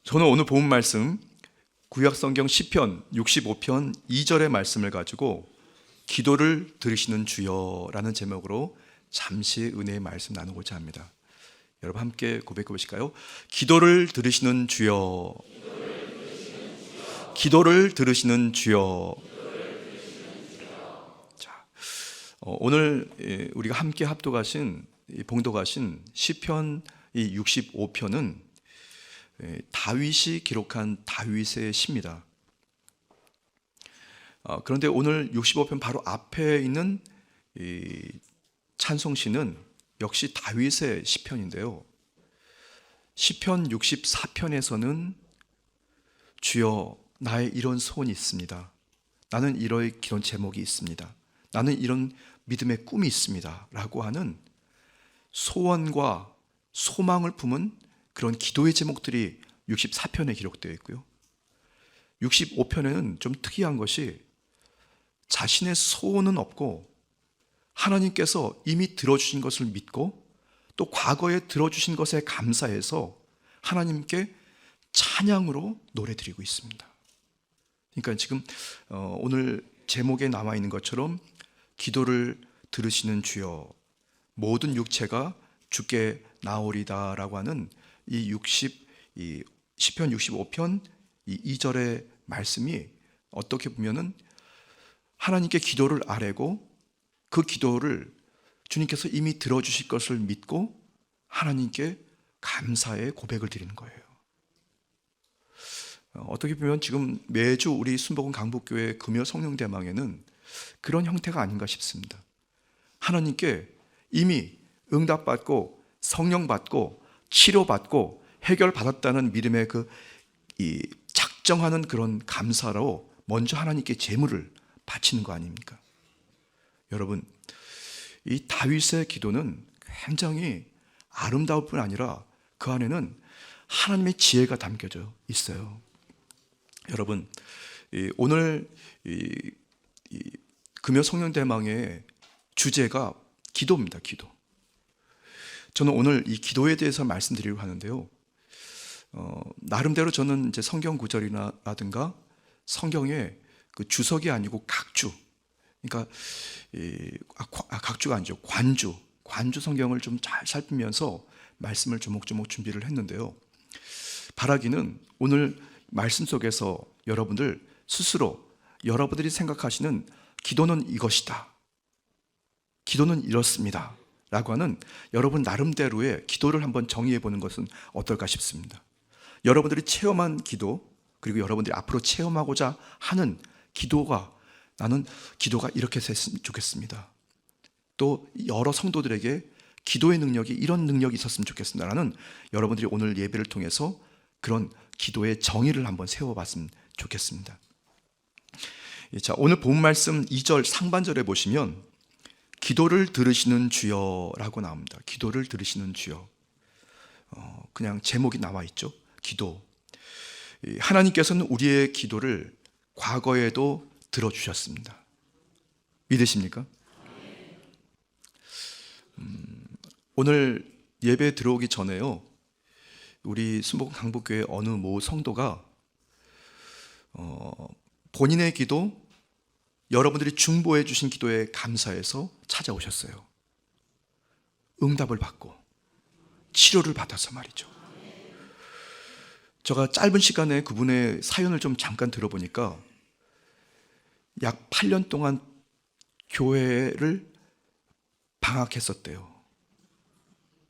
저는 오늘 본 말씀 구약성경 시편 65편 2절의 말씀을 가지고 기도를 들으시는 주여라는 제목으로 잠시 은혜의 말씀 나누고자 합니다. 여러분 함께 고백해 보실까요? 기도를 들으시는 주여, 기도를 들으시는 주여. 자, 오늘 우리가 함께 합독하신 봉독하신 시편 65편은 다윗이 기록한 다윗의 시입니다. 그런데 오늘 65편 바로 앞에 있는 이 찬송시는 역시 다윗의 시편인데요. 시편 64편에서는 주여 나의 이런 소원이 있습니다. 나는 이런 제목이 있습니다. 나는 이런 믿음의 꿈이 있습니다. 라고 하는 소원과 소망을 품은 그런 기도의 제목들이 64편에 기록되어 있고요. 65편에는 좀 특이한 것이 자신의 소원은 없고 하나님께서 이미 들어주신 것을 믿고 또 과거에 들어주신 것에 감사해서 하나님께 찬양으로 노래드리고 있습니다. 그러니까 지금 오늘 제목에 나와 있는 것처럼 기도를 들으시는 주여, 모든 육체가 주께 나오리다 라고 하는 이 시편 65편 2절의 말씀이 어떻게 보면은 하나님께 기도를 아뢰고 그 기도를 주님께서 이미 들어주실 것을 믿고 하나님께 감사의 고백을 드리는 거예요. 어떻게 보면 지금 매주 우리 순복음 강북교회 금요 성령대망에는 그런 형태가 아닌가 싶습니다. 하나님께 이미 응답받고 성령받고 치료받고 해결받았다는 믿음의 이 작정하는 그런 감사로 먼저 하나님께 제물을 바치는 거 아닙니까? 여러분, 이 다윗의 기도는 굉장히 아름다울 뿐 아니라 그 안에는 하나님의 지혜가 담겨져 있어요. 여러분, 오늘 금요 성령대망의 주제가 기도입니다. 기도. 저는 오늘 이 기도에 대해서 말씀드리려고 하는데요. 나름대로 저는 이제 성경 구절이라든가 성경의 그 주석이 아니고 각주, 그러니까 각주가 아니죠. 관주 성경을 좀 잘 살피면서 말씀을 조목조목 준비를 했는데요. 바라기는 오늘 말씀 속에서 여러분들 스스로 여러분들이 생각하시는 기도는 이것이다, 기도는 이렇습니다 라고 하는 여러분 나름대로의 기도를 한번 정의해 보는 것은 어떨까 싶습니다. 여러분들이 체험한 기도, 그리고 여러분들이 앞으로 체험하고자 하는 기도가, 나는 기도가 이렇게 됐으면 좋겠습니다, 또 여러 성도들에게 기도의 능력이 이런 능력이 있었으면 좋겠습니다라는 여러분들이 오늘 예배를 통해서 그런 기도의 정의를 한번 세워봤으면 좋겠습니다. 자, 오늘 본 말씀 2절 상반절에 보시면 기도를 들으시는 주여라고 나옵니다. 기도를 들으시는 주여. 그냥 제목이 나와 있죠. 기도. 하나님께서는 우리의 기도를 과거에도 들어주셨습니다. 믿으십니까? 오늘 예배 들어오기 전에요, 우리 순복음 강북교회 어느 모 성도가 본인의 기도, 여러분들이 중보해 주신 기도에 감사해서 찾아오셨어요. 응답을 받고 치료를 받아서 말이죠. 제가 짧은 시간에 그분의 사연을 좀 잠깐 들어보니까 약 8년 동안 교회를 방학했었대요.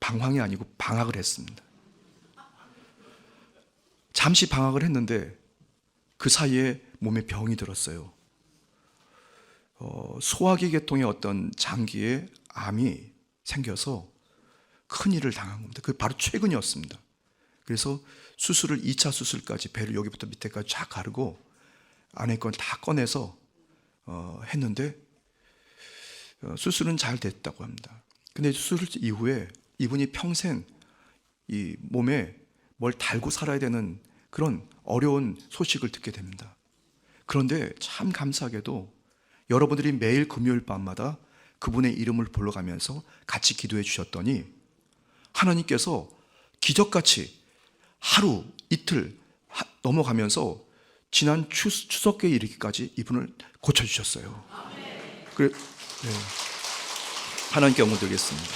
방황이 아니고 방학을 했습니다. 잠시 방학을 했는데 그 사이에 몸에 병이 들었어요. 소화기 계통의 어떤 장기에 암이 생겨서 큰일을 당한 겁니다. 그게 바로 최근이었습니다. 그래서 수술을 2차 수술까지 배를 여기부터 밑에까지 쫙 가르고 안에 건 다 꺼내서 했는데 수술은 잘 됐다고 합니다. 근데 수술 이후에 이분이 평생 이 몸에 뭘 달고 살아야 되는 그런 어려운 소식을 듣게 됩니다. 그런데 참 감사하게도 여러분들이 매일 금요일 밤마다 그분의 이름을 불러가면서 같이 기도해 주셨더니 하나님께서 기적같이 하루, 이틀, 넘어가면서 지난 추석에 이르기까지 이분을 고쳐주셨어요. 그래, 네. 하나님께 영광 드리겠습니다.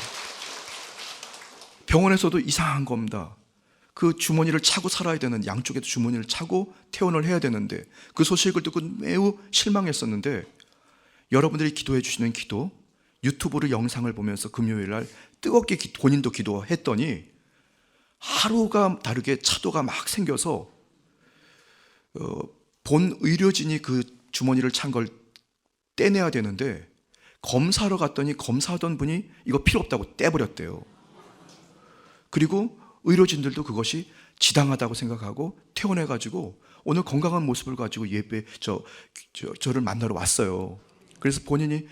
병원에서도 이상한 겁니다. 그 주머니를 차고 살아야 되는, 양쪽에도 주머니를 차고 퇴원을 해야 되는데, 그 소식을 듣고 매우 실망했었는데, 여러분들이 기도해 주시는 기도, 유튜브로 영상을 보면서 금요일 날 뜨겁게 본인도 기도했더니 하루가 다르게 차도가 막 생겨서 본 의료진이 그 주머니를 찬 걸 떼내야 되는데, 검사하러 갔더니 검사하던 분이 이거 필요 없다고 떼버렸대요. 그리고 의료진들도 그것이 지당하다고 생각하고 퇴원해가지고 오늘 건강한 모습을 가지고 예배 저를 만나러 왔어요. 그래서 본인이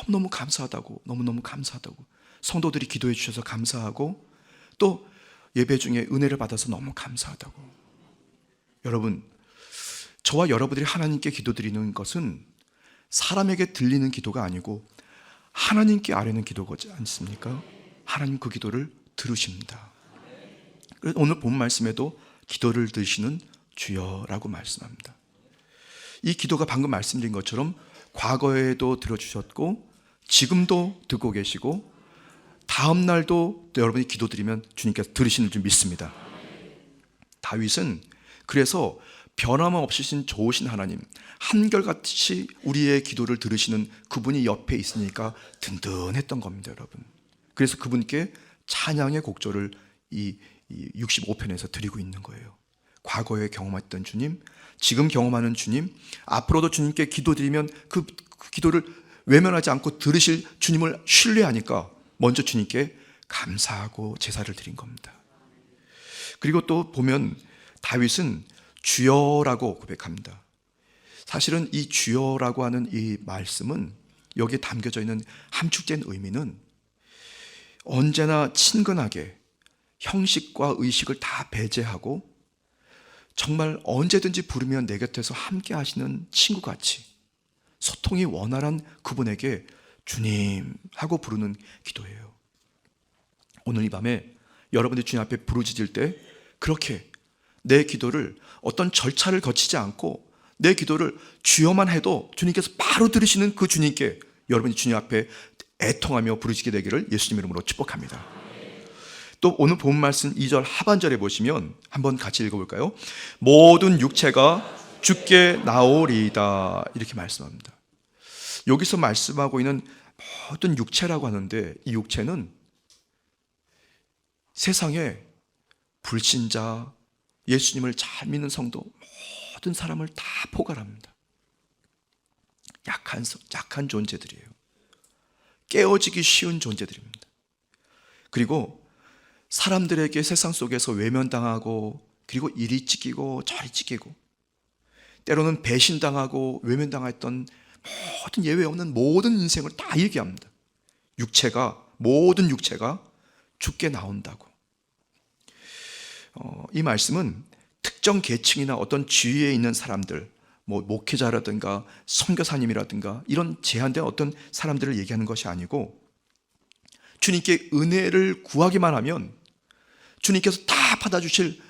너무너무 감사하다고, 너무너무 감사하다고, 성도들이 기도해 주셔서 감사하고, 또 예배 중에 은혜를 받아서 너무 감사하다고. 여러분, 저와 여러분들이 하나님께 기도드리는 것은 사람에게 들리는 기도가 아니고 하나님께 아뢰는 기도지 않습니까? 하나님 그 기도를 들으십니다. 그래서 오늘 본 말씀에도 기도를 들으시는 주여라고 말씀합니다. 이 기도가 방금 말씀드린 것처럼 과거에도 들어주셨고 지금도 듣고 계시고 다음 날도 여러분이 기도드리면 주님께서 들으시는 줄 믿습니다. 다윗은 그래서 변함없으신 좋으신 하나님, 한결같이 우리의 기도를 들으시는 그분이 옆에 있으니까 든든했던 겁니다, 여러분. 그래서 그분께 찬양의 곡조를 이 65편에서 드리고 있는 거예요. 과거에 경험했던 주님, 지금 경험하는 주님, 앞으로도 주님께 기도드리면 그 기도를 외면하지 않고 들으실 주님을 신뢰하니까 먼저 주님께 감사하고 제사를 드린 겁니다. 그리고 또 보면 다윗은 주여라고 고백합니다. 사실은 이 주여라고 하는 이 말씀은 여기에 담겨져 있는 함축된 의미는 언제나 친근하게 형식과 의식을 다 배제하고 정말 언제든지 부르면 내 곁에서 함께 하시는 친구같이 소통이 원활한 그분에게 주님 하고 부르는 기도예요. 오늘 이 밤에 여러분들이 주님 앞에 부르짖을 때 그렇게 내 기도를 어떤 절차를 거치지 않고 내 기도를 주여만 해도 주님께서 바로 들으시는 그 주님께 여러분이 주님 앞에 애통하며 부르짖게 되기를 예수님 이름으로 축복합니다. 또 오늘 본 말씀 2절 하반절에 보시면 한번 같이 읽어볼까요? 모든 육체가 주께 나오리이다 이렇게 말씀합니다. 여기서 말씀하고 있는 모든 육체라고 하는데 이 육체는 세상에 불신자, 예수님을 잘 믿는 성도 모든 사람을 다 포괄합니다. 약한 존재들이에요. 깨어지기 쉬운 존재들입니다. 그리고 사람들에게 세상 속에서 외면당하고 그리고 이리 찢기고 저리 찢기고 때로는 배신당하고 외면당했던 모든 예외 없는 모든 인생을 다 얘기합니다. 모든 육체가 죽게 나온다고. 이 말씀은 특정 계층이나 어떤 주위에 있는 사람들, 목회자라든가 선교사님이라든가 이런 제한된 어떤 사람들을 얘기하는 것이 아니고 주님께 은혜를 구하기만 하면 주님께서 다 받아주실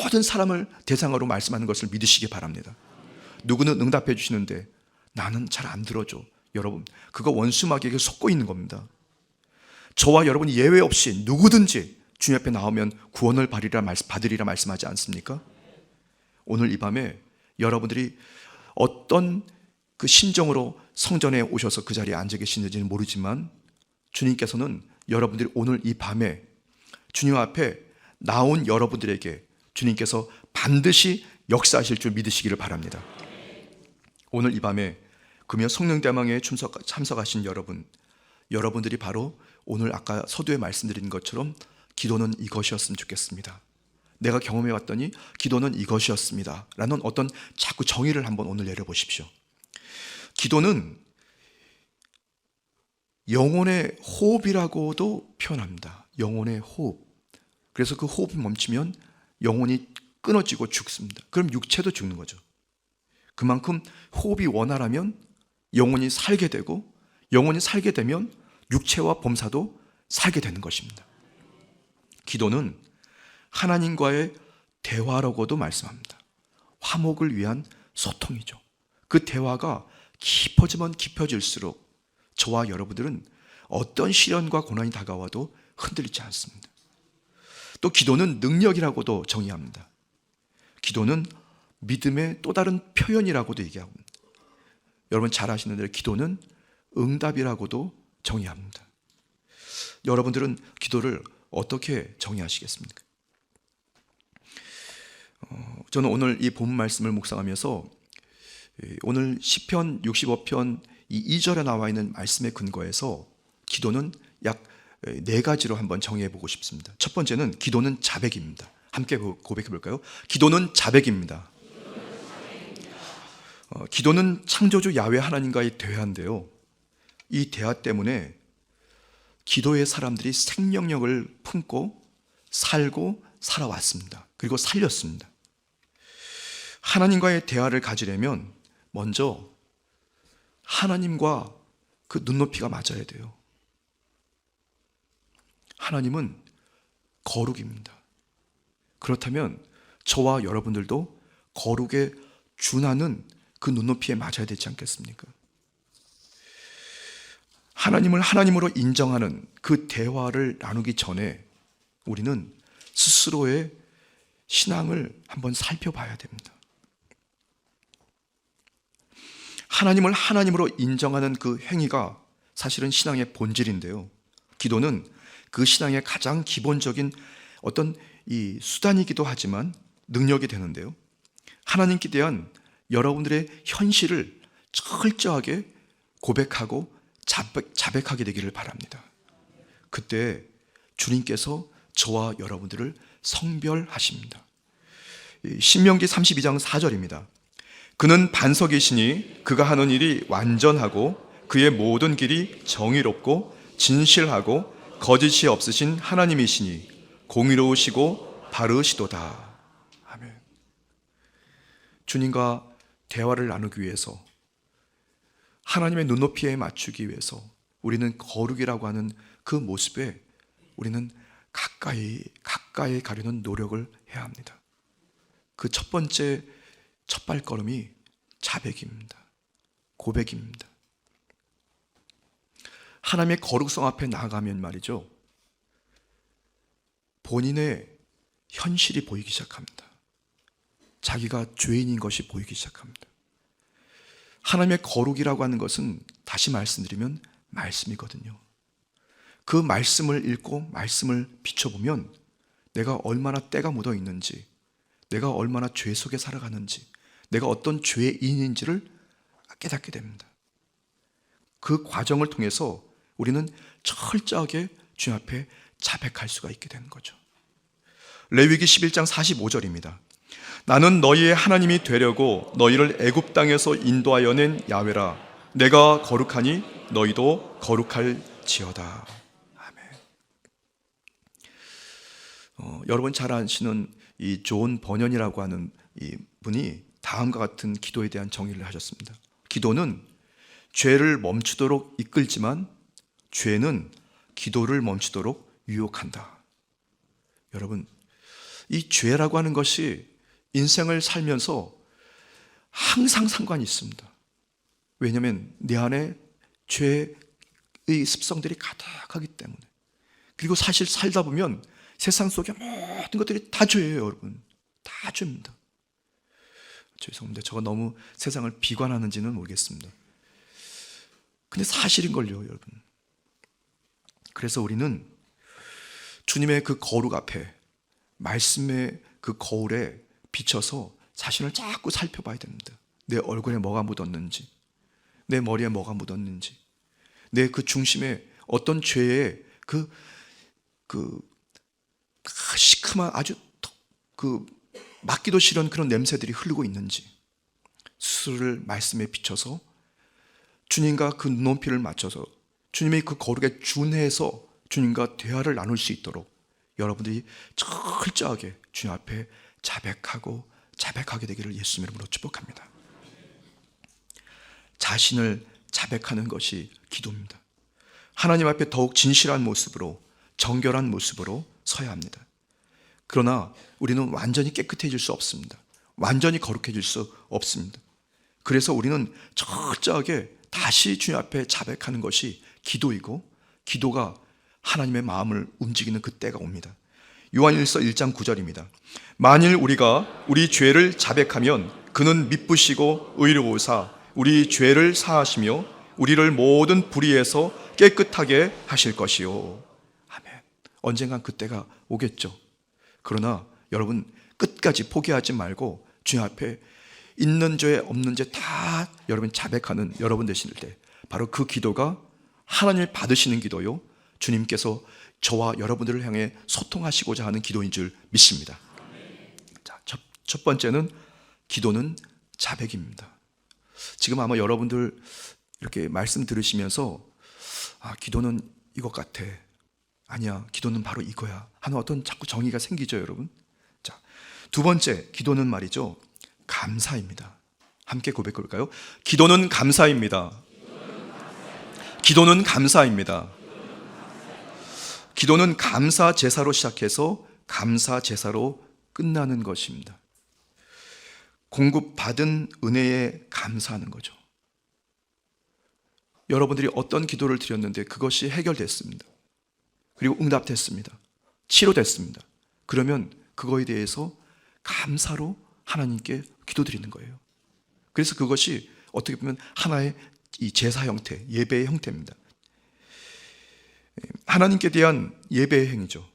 모든 사람을 대상으로 말씀하는 것을 믿으시기 바랍니다. 누구는 응답해 주시는데 나는 잘 안 들어줘. 여러분, 그거 원수마귀에게 속고 있는 겁니다. 저와 여러분이 예외 없이 누구든지 주님 앞에 나오면 구원을 받으리라 말씀하지 않습니까? 오늘 이 밤에 여러분들이 어떤 그 심정으로 성전에 오셔서 그 자리에 앉아 계시는지는 모르지만 주님께서는 여러분들이 오늘 이 밤에 주님 앞에 나온 여러분들에게 주님께서 반드시 역사하실 줄 믿으시기를 바랍니다. 오늘 이 밤에 금요 성령대망에 참석하신 여러분들이 바로 오늘 아까 서두에 말씀드린 것처럼 기도는 이것이었으면 좋겠습니다. 내가 경험해 왔더니 기도는 이것이었습니다 라는 어떤 자꾸 정의를 한번 오늘 내려보십시오. 기도는 영혼의 호흡이라고도 표현합니다. 영혼의 호흡. 그래서 그 호흡이 멈추면 영혼이 끊어지고 죽습니다. 그럼 육체도 죽는 거죠. 그만큼 호흡이 원활하면 영혼이 살게 되고 영혼이 살게 되면 육체와 범사도 살게 되는 것입니다. 기도는 하나님과의 대화라고도 말씀합니다. 화목을 위한 소통이죠. 그 대화가 깊어지면 깊어질수록 저와 여러분들은 어떤 시련과 고난이 다가와도 흔들리지 않습니다. 또 기도는 능력이라고도 정의합니다. 기도는 믿음의 또 다른 표현이라고도 얘기합니다. 여러분 잘 아시는 대로 기도는 응답이라고도 정의합니다. 여러분들은 기도를 어떻게 정의하시겠습니까? 저는 오늘 이 본문 말씀을 묵상하면서 오늘 시편 65편 이 2절에 나와 있는 말씀에 근거해서 기도는 약 4가지로 한번 정의해 보고 싶습니다. 첫 번째는 기도는 자백입니다. 함께 고백해 볼까요? 기도는 자백입니다. 기도는 창조주 야훼 하나님과의 대화인데요. 이 대화 때문에 기도의 사람들이 생명력을 품고 살고 살아왔습니다. 그리고 살렸습니다. 하나님과의 대화를 가지려면 먼저 하나님과 그 눈높이가 맞아야 돼요. 하나님은 거룩입니다. 그렇다면 저와 여러분들도 거룩에 준하는 그 눈높이에 맞아야 되지 않겠습니까? 하나님을 하나님으로 인정하는 그 대화를 나누기 전에 우리는 스스로의 신앙을 한번 살펴봐야 됩니다. 하나님을 하나님으로 인정하는 그 행위가 사실은 신앙의 본질인데요. 기도는 그 신앙의 가장 기본적인 어떤 이 수단이기도 하지만 능력이 되는데요. 하나님께 대한 여러분들의 현실을 철저하게 고백하고 자백하게 되기를 바랍니다. 그때 주님께서 저와 여러분들을 성별하십니다. 신명기 32장 4절입니다. 그는 반석이시니 그가 하는 일이 완전하고 그의 모든 길이 정의롭고 진실하고 거짓이 없으신 하나님이시니 공의로우시고 바르시도다. 아멘. 주님과 대화를 나누기 위해서 하나님의 눈높이에 맞추기 위해서 우리는 거룩이라고 하는 그 모습에 우리는 가까이 가려는 노력을 해야 합니다. 그 첫 번째 첫발걸음이 자백입니다. 고백입니다. 하나님의 거룩성 앞에 나아가면 말이죠, 본인의 현실이 보이기 시작합니다. 자기가 죄인인 것이 보이기 시작합니다. 하나님의 거룩이라고 하는 것은 다시 말씀드리면 말씀이거든요. 그 말씀을 읽고 말씀을 비춰보면 내가 얼마나 때가 묻어 있는지, 내가 얼마나 죄 속에 살아가는지, 내가 어떤 죄인인지를 깨닫게 됩니다. 그 과정을 통해서 우리는 철저하게 주님 앞에 자백할 수가 있게 되는 거죠. 레위기 11장 45절입니다. 나는 너희의 하나님이 되려고 너희를 애굽 땅에서 인도하여 낸 야훼라. 내가 거룩하니 너희도 거룩할지어다. 아멘. 여러분 잘 아시는 이 존 버년이라고 하는 이 분이 다음과 같은 기도에 대한 정의를 하셨습니다. 기도는 죄를 멈추도록 이끌지만 죄는 기도를 멈추도록 유혹한다. 여러분, 이 죄라고 하는 것이 인생을 살면서 항상 상관이 있습니다. 왜냐하면 내 안에 죄의 습성들이 가득하기 때문에. 그리고 사실 살다 보면 세상 속의 모든 것들이 다 죄예요, 여러분. 다 죄입니다. 죄송합니다. 제가 너무 세상을 비관하는지는 모르겠습니다. 근데 사실인걸요, 여러분. 그래서 우리는 주님의 그 거룩 앞에, 말씀의 그 거울에 비춰서 자신을 자꾸 살펴봐야 됩니다. 내 얼굴에 뭐가 묻었는지, 내 머리에 뭐가 묻었는지, 내 그 중심에 어떤 죄의 그 시큼한 아주 맡기도 싫은 그런 냄새들이 흐르고 있는지 스스로를 말씀에 비춰서 주님과 그 눈높이를 맞춰서 주님의 그 거룩에 준해서 주님과 대화를 나눌 수 있도록 여러분들이 철저하게 주님 앞에 자백하게 되기를 예수 이름으로 축복합니다. 자신을 자백하는 것이 기도입니다. 하나님 앞에 더욱 진실한 모습으로, 정결한 모습으로 서야 합니다. 그러나 우리는 완전히 깨끗해질 수 없습니다. 완전히 거룩해질 수 없습니다. 그래서 우리는 철저하게 다시 주님 앞에 자백하는 것이 기도이고, 기도가 하나님의 마음을 움직이는 그때가 옵니다. 요한일서 1장 9절입니다. 만일 우리가 우리 죄를 자백하면 그는 미쁘시고 의로우사 우리 죄를 사하시며 우리를 모든 불의에서 깨끗하게 하실 것이요. 아멘. 언젠간 그때가 오겠죠. 그러나 여러분 끝까지 포기하지 말고 주님 앞에 있는 죄 없는 죄 다 여러분 자백하는 여러분 되실 때 바로 그 기도가 하나님을 받으시는 기도요, 주님께서 저와 여러분들을 향해 소통하시고자 하는 기도인 줄 믿습니다. 자, 첫 번째는 기도는 자백입니다. 지금 아마 여러분들 이렇게 말씀 들으시면서 기도는 이것 같아, 아니야 기도는 바로 이거야 하는 어떤 자꾸 정의가 생기죠 여러분. 자, 두 번째 기도는 말이죠, 감사입니다. 함께 고백해 볼까요? 기도는 감사입니다. 기도는 감사입니다. 기도는 감사 제사로 시작해서 감사 제사로 끝나는 것입니다. 공급받은 은혜에 감사하는 거죠. 여러분들이 어떤 기도를 드렸는데 그것이 해결됐습니다. 그리고 응답됐습니다. 치료됐습니다. 그러면 그거에 대해서 감사로 하나님께 기도드리는 거예요. 그래서 그것이 어떻게 보면 하나의 이 제사 형태, 예배의 형태입니다. 하나님께 대한 예배의 행위죠.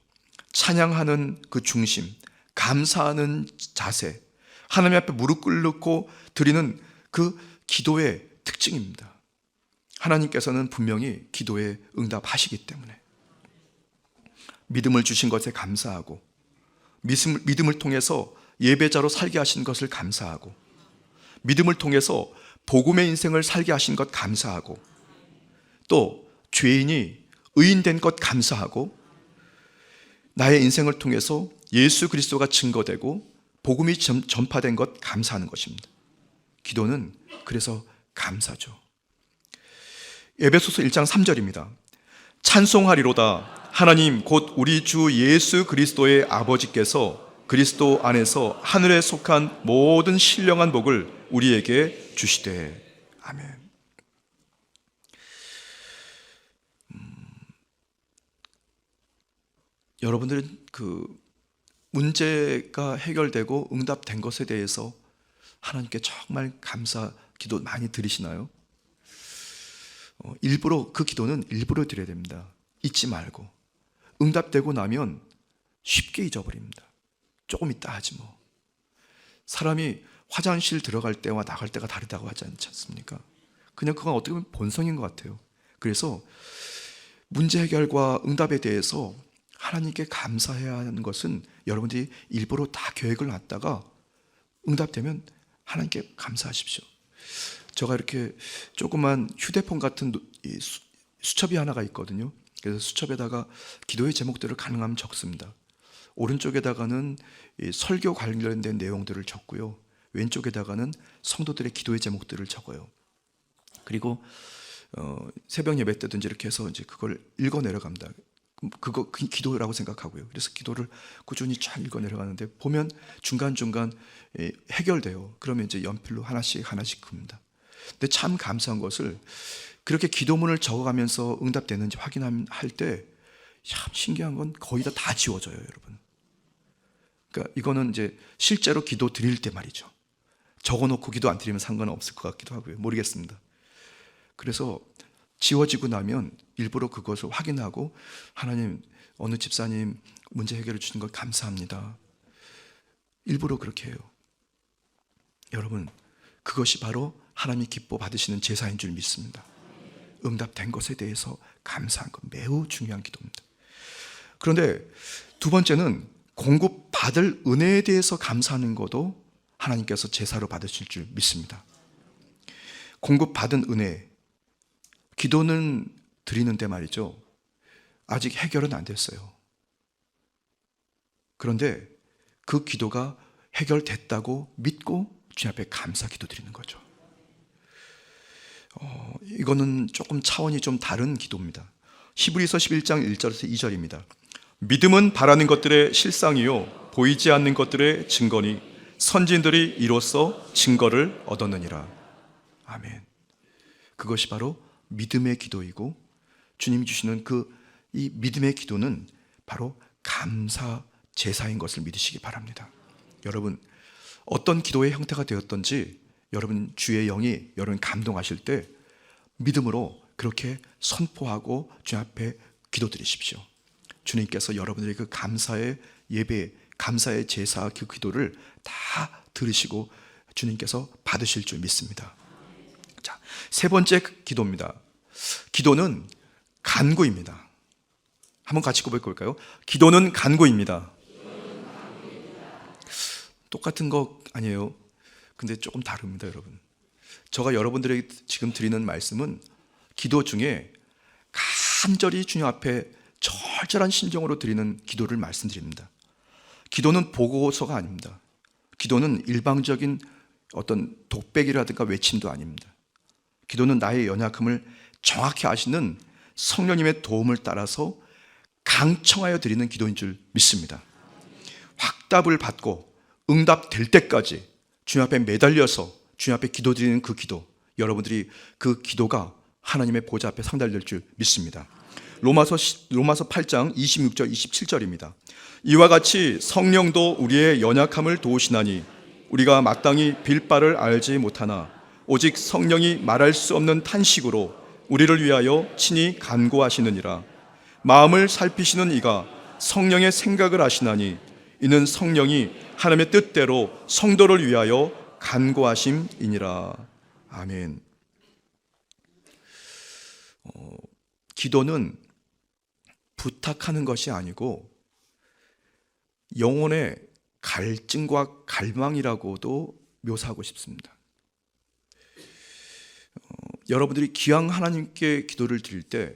찬양하는 그 중심, 감사하는 자세, 하나님 앞에 무릎 꿇고 드리는 그 기도의 특징입니다. 하나님께서는 분명히 기도에 응답하시기 때문에 믿음을 주신 것에 감사하고, 믿음을 통해서 예배자로 살게 하신 것을 감사하고, 믿음을 통해서 복음의 인생을 살게 하신 것 감사하고, 또 죄인이 의인된 것 감사하고, 나의 인생을 통해서 예수 그리스도가 증거되고 복음이 전파된 것 감사하는 것입니다. 기도는 그래서 감사죠. 에베소서 1장 3절입니다. 찬송하리로다 하나님 곧 우리 주 예수 그리스도의 아버지께서 그리스도 안에서 하늘에 속한 모든 신령한 복을 우리에게 주시되. 아멘. 여러분들은 그 문제가 해결되고 응답된 것에 대해서 하나님께 정말 감사 기도 많이 드리시나요? 일부러 그 기도는 일부러 드려야 됩니다. 잊지 말고. 응답되고 나면 쉽게 잊어버립니다. 조금 있다 하지 뭐. 사람이 화장실 들어갈 때와 나갈 때가 다르다고 하지 않지 않습니까? 그냥 그건 어떻게 보면 본성인 것 같아요. 그래서 문제 해결과 응답에 대해서 하나님께 감사해야 하는 것은 여러분들이 일부러 다 계획을 놨다가 응답되면 하나님께 감사하십시오. 제가 이렇게 조그만 휴대폰 같은 수첩이 하나가 있거든요. 그래서 수첩에다가 기도의 제목들을 가능하면 적습니다. 오른쪽에다가는 설교 관련된 내용들을 적고요, 왼쪽에다가는 성도들의 기도의 제목들을 적어요. 그리고 새벽 예배 때든지 이렇게 해서 이제 그걸 읽어 내려갑니다. 그거 기도라고 생각하고요. 그래서 기도를 꾸준히 쫙 읽어 내려가는데 보면 중간중간 해결돼요. 그러면 이제 연필로 하나씩 하나씩 긋습니다. 근데 참 감사한 것을 그렇게 기도문을 적어가면서 응답되는지 확인할 때 참 신기한 건 거의 다 지워져요, 여러분. 그러니까 이거는 이제 실제로 기도 드릴 때 말이죠. 적어놓고 기도 안 드리면 상관은 없을 것 같기도 하고요. 모르겠습니다. 그래서 지워지고 나면 일부러 그것을 확인하고, 하나님 어느 집사님 문제 해결해 주신 것 감사합니다. 일부러 그렇게 해요. 여러분, 그것이 바로 하나님이 기뻐 받으시는 제사인 줄 믿습니다. 응답된 것에 대해서 감사한 것 매우 중요한 기도입니다. 그런데 두 번째는 공급받을 은혜에 대해서 감사하는 것도 하나님께서 제사로 받으실 줄 믿습니다. 공급받은 은혜, 기도는 드리는데 말이죠, 아직 해결은 안 됐어요. 그런데 그 기도가 해결됐다고 믿고 주님 앞에 감사 기도 드리는 거죠. 이거는 조금 차원이 좀 다른 기도입니다. 히브리서 11장 1절에서 2절입니다. 믿음은 바라는 것들의 실상이요 보이지 않는 것들의 증거니 선진들이 이로써 증거를 얻었느니라. 아멘. 그것이 바로 믿음의 기도이고, 주님이 주시는 이 믿음의 기도는 바로 감사 제사인 것을 믿으시기 바랍니다. 여러분, 어떤 기도의 형태가 되었던지 여러분 주의 영이 여러분 감동하실 때 믿음으로 그렇게 선포하고 주님 앞에 기도드리십시오. 주님께서 여러분들의 그 감사의 예배, 감사의 제사, 그 기도를 다 들으시고 주님께서 받으실 줄 믿습니다. 자, 세 번째 기도입니다. 기도는 간구입니다. 한번 같이 고백해볼까요? 기도는 간구입니다. 똑같은 거 아니에요. 근데 조금 다릅니다, 여러분. 제가 여러분들에게 지금 드리는 말씀은 기도 중에 간절히 주님 앞에 절절한 심정으로 드리는 기도를 말씀드립니다. 기도는 보고서가 아닙니다. 기도는 일방적인 어떤 독백이라든가 외침도 아닙니다. 기도는 나의 연약함을 정확히 아시는 성령님의 도움을 따라서 강청하여 드리는 기도인 줄 믿습니다. 확답을 받고 응답될 때까지 주님 앞에 매달려서 주님 앞에 기도드리는 그 기도, 여러분들이 그 기도가 하나님의 보좌 앞에 상달될 줄 믿습니다. 로마서 8장 26절 27절입니다. 이와 같이 성령도 우리의 연약함을 도우시나니 우리가 마땅히 빌 바를 알지 못하나 오직 성령이 말할 수 없는 탄식으로 우리를 위하여 친히 간구하시느니라. 마음을 살피시는 이가 성령의 생각을 아시나니 이는 성령이 하나님의 뜻대로 성도를 위하여 간구하심이니라. 아멘. 기도는 부탁하는 것이 아니고 영혼의 갈증과 갈망이라고도 묘사하고 싶습니다. 여러분들이 기왕 하나님께 기도를 드릴 때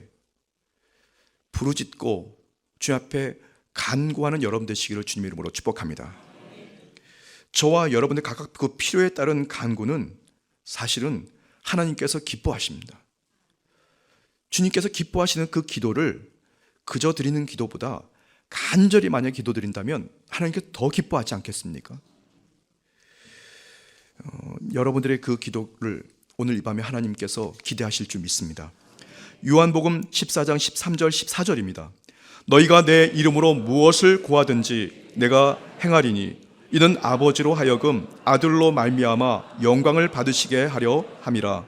부르짖고 주님 앞에 간구하는 여러분 되시기를 주님의 이름으로 축복합니다. 저와 여러분들 각각 그 필요에 따른 간구는 사실은 하나님께서 기뻐하십니다. 주님께서 기뻐하시는 그 기도를 그저 드리는 기도보다 간절히 만약 기도드린다면 하나님께서 더 기뻐하지 않겠습니까? 여러분들의 그 기도를 오늘 이 밤에 하나님께서 기대하실 줄 믿습니다. 요한복음 14장 13절 14절입니다. 너희가 내 이름으로 무엇을 구하든지 내가 행하리니 이는 아버지로 하여금 아들로 말미암아 영광을 받으시게 하려 함이라.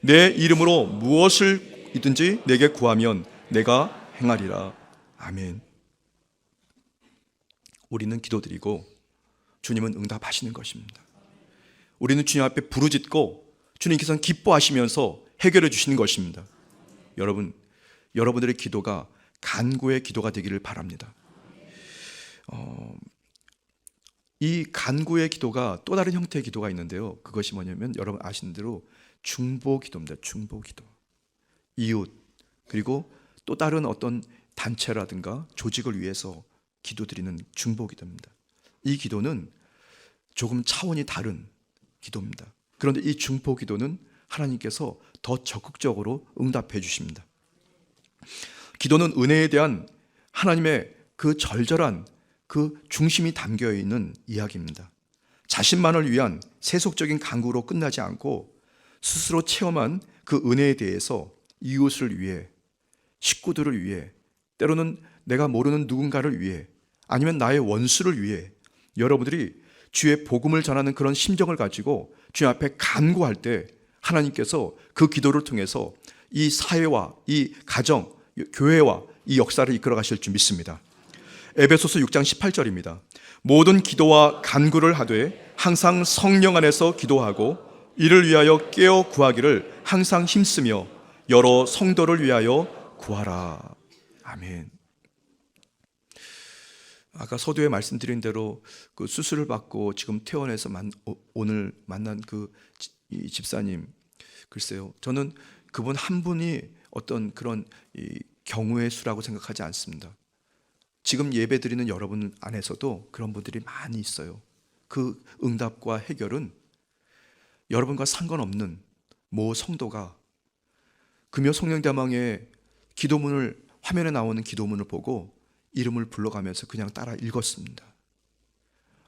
내 이름으로 무엇을 이든지 내게 구하면 내가 행하리라. 아멘. 우리는 기도드리고 주님은 응답하시는 것입니다. 우리는 주님 앞에 부르짖고 주님께서는 기뻐하시면서 해결해 주시는 것입니다. 여러분들의 기도가 간구의 기도가 되기를 바랍니다. 이 간구의 기도가 또 다른 형태의 기도가 있는데요. 그것이 뭐냐면 여러분 아시는 대로 중보기도입니다. 중보기도. 이웃 그리고 또 다른 어떤 단체라든가 조직을 위해서 기도드리는 중보기도입니다. 이 기도는 조금 차원이 다른 기도입니다. 그런데 이 중보기도는 하나님께서 더 적극적으로 응답해 주십니다. 기도는 은혜에 대한 하나님의 그 절절한 그 중심이 담겨 있는 이야기입니다. 자신만을 위한 세속적인 간구로 끝나지 않고 스스로 체험한 그 은혜에 대해서 이웃을 위해, 식구들을 위해, 때로는 내가 모르는 누군가를 위해, 아니면 나의 원수를 위해 여러분들이 주의 복음을 전하는 그런 심정을 가지고 주님 앞에 간구할 때 하나님께서 그 기도를 통해서 이 사회와 이 가정, 교회와 이 역사를 이끌어 가실 줄 믿습니다. 에베소서 6장 18절입니다. 모든 기도와 간구를 하되 항상 성령 안에서 기도하고 이를 위하여 깨어 구하기를 항상 힘쓰며 여러 성도를 위하여 구하라. 아멘. 아까 서두에 말씀드린 대로 그 수술을 받고 지금 퇴원해서 오늘 만난 이 집사님, 글쎄요, 저는 그분 한 분이 어떤 그런 경우의 수라고 생각하지 않습니다. 지금 예배 드리는 여러분 안에서도 그런 분들이 많이 있어요. 그 응답과 해결은 여러분과 상관없는 모 성도가 금요 성령대망의 기도문을, 화면에 나오는 기도문을 보고 이름을 불러가면서 그냥 따라 읽었습니다.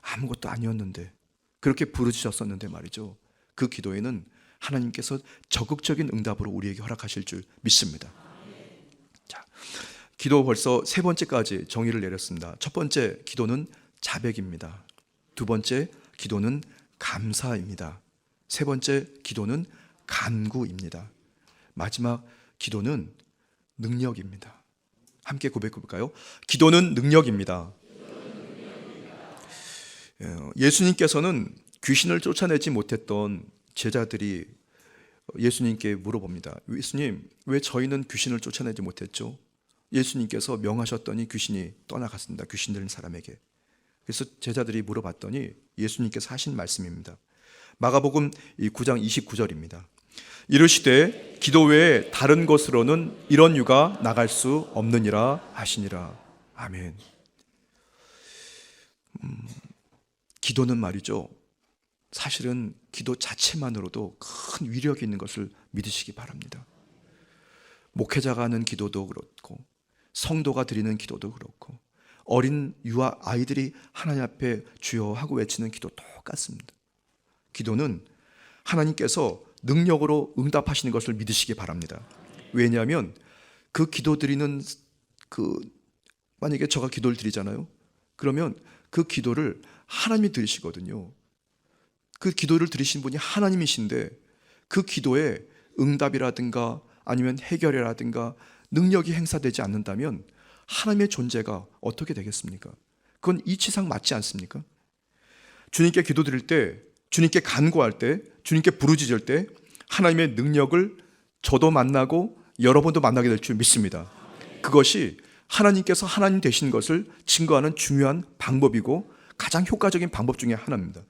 아무것도 아니었는데 그렇게 부르짖었었는데 말이죠. 그 기도에는 하나님께서 적극적인 응답으로 우리에게 허락하실 줄 믿습니다. 자, 기도 벌써 세 번째까지 정의를 내렸습니다. 첫 번째 기도는 자백입니다. 두 번째 기도는 감사입니다. 세 번째 기도는 간구입니다. 마지막 기도는 능력입니다. 함께 고백해 볼까요? 기도는 능력입니다. 예수님께서는 귀신을 쫓아내지 못했던 제자들이 예수님께 물어봅니다. 예수님, 왜 저희는 귀신을 쫓아내지 못했죠? 예수님께서 명하셨더니 귀신이 떠나갔습니다. 귀신 들린 사람에게. 그래서 제자들이 물어봤더니 예수님께서 하신 말씀입니다. 마가복음 9장 29절입니다. 이르시되 기도 외에 다른 곳으로는 이런 유가 나갈 수 없느니라 하시니라. 아멘. 기도는 말이죠, 사실은 기도 자체만으로도 큰 위력이 있는 것을 믿으시기 바랍니다. 목회자가 하는 기도도 그렇고 성도가 드리는 기도도 그렇고 어린 유아 아이들이 하나님 앞에 주여 하고 외치는 기도 똑같습니다. 기도는 하나님께서 능력으로 응답하시는 것을 믿으시기 바랍니다. 왜냐하면 그 기도 드리는 만약에 제가 기도를 드리잖아요. 그러면 그 기도를 하나님이 들으시거든요. 그 기도를 들으신 분이 하나님이신데 그 기도에 응답이라든가 아니면 해결이라든가 능력이 행사되지 않는다면 하나님의 존재가 어떻게 되겠습니까? 그건 이치상 맞지 않습니까? 주님께 기도드릴 때, 주님께 간구할 때, 주님께 부르짖을 때 하나님의 능력을 저도 만나고 여러분도 만나게 될 줄 믿습니다. 그것이 하나님께서 하나님 되신 것을 증거하는 중요한 방법이고 가장 효과적인 방법 중에 하나입니다.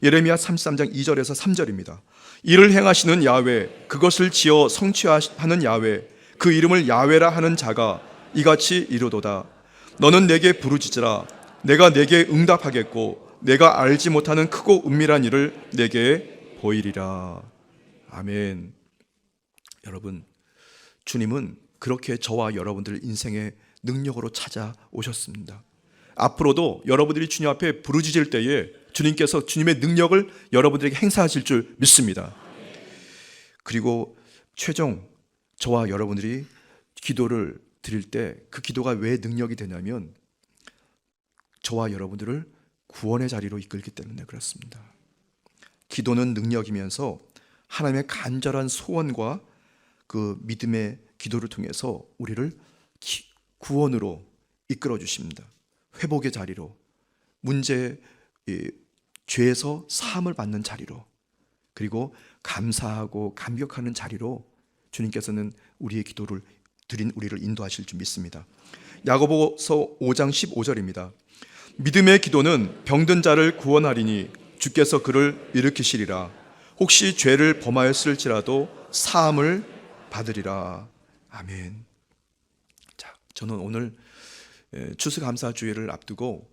예레미야 33장 2절에서 3절입니다. 이를 행하시는 야훼, 그것을 지어 성취하는 야훼, 그 이름을 야훼라 하는 자가 이같이 이르도다. 너는 내게 부르짖으라. 내가 내게 응답하겠고 내가 알지 못하는 크고 은밀한 일을 내게 보이리라. 아멘. 여러분, 주님은 그렇게 저와 여러분들 인생의 능력으로 찾아오셨습니다. 앞으로도 여러분들이 주님 앞에 부르짖을 때에 주님께서 주님의 능력을 여러분들에게 행사하실 줄 믿습니다. 그리고 최종 저와 여러분들이 기도를 드릴 때 그 기도가 왜 능력이 되냐면 저와 여러분들을 구원의 자리로 이끌기 때문에 그렇습니다. 기도는 능력이면서 하나님의 간절한 소원과 그 믿음의 기도를 통해서 우리를 구원으로 이끌어 주십니다. 회복의 자리로, 죄에서 사함을 받는 자리로, 그리고 감사하고 감격하는 자리로 주님께서는 우리의 기도를 드린 우리를 인도하실 줄 믿습니다. 야고보서 5장 15절입니다. 믿음의 기도는 병든 자를 구원하리니 주께서 그를 일으키시리라. 혹시 죄를 범하였을지라도 사함을 받으리라. 아멘. 자, 저는 오늘 추수감사주일을 앞두고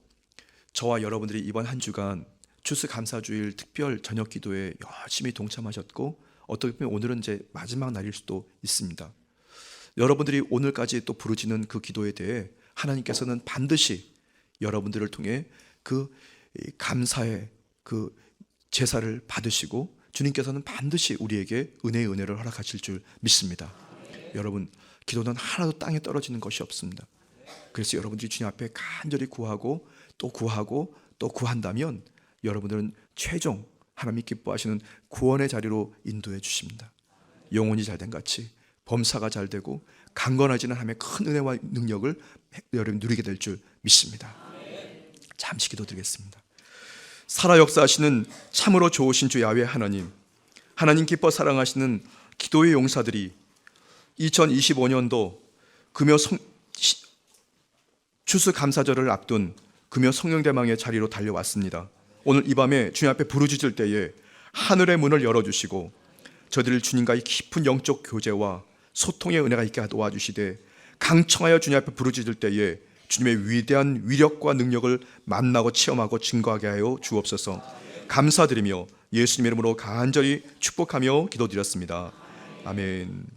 저와 여러분들이 이번 한 주간 추수감사주일 특별 저녁 기도에 열심히 동참하셨고 어떻게 보면 오늘은 이제 마지막 날일 수도 있습니다. 여러분들이 오늘까지 또 부르짖는 그 기도에 대해 하나님께서는 반드시 여러분들을 통해 그 감사의 그 제사를 받으시고 주님께서는 반드시 우리에게 은혜의 은혜를 허락하실 줄 믿습니다. 여러분, 기도는 하나도 땅에 떨어지는 것이 없습니다. 그래서 여러분들이 주님 앞에 간절히 구하고 또 구하고 또 구한다면 여러분들은 최종 하나님이 기뻐하시는 구원의 자리로 인도해 주십니다. 영혼이 잘된 같이 범사가 잘 되고 강건하지는 하나님의 큰 은혜와 능력을 여러분 누리게 될 줄 믿습니다. 잠시 기도드리겠습니다. 살아 역사하시는 참으로 좋으신 주 야훼 하나님, 하나님 기뻐 사랑하시는 기도의 용사들이 2025년도 금요 추수감사절을 앞둔 금요 성령대망의 자리로 달려왔습니다. 오늘 이 밤에 주님 앞에 부르짖을 때에 하늘의 문을 열어주시고 저들을 주님과의 깊은 영적 교제와 소통의 은혜가 있게 도와주시되 강청하여 주님 앞에 부르짖을 때에 주님의 위대한 위력과 능력을 만나고 체험하고 증거하게 하여 주옵소서. 감사드리며 예수님 이름으로 간절히 축복하며 기도드렸습니다. 아멘.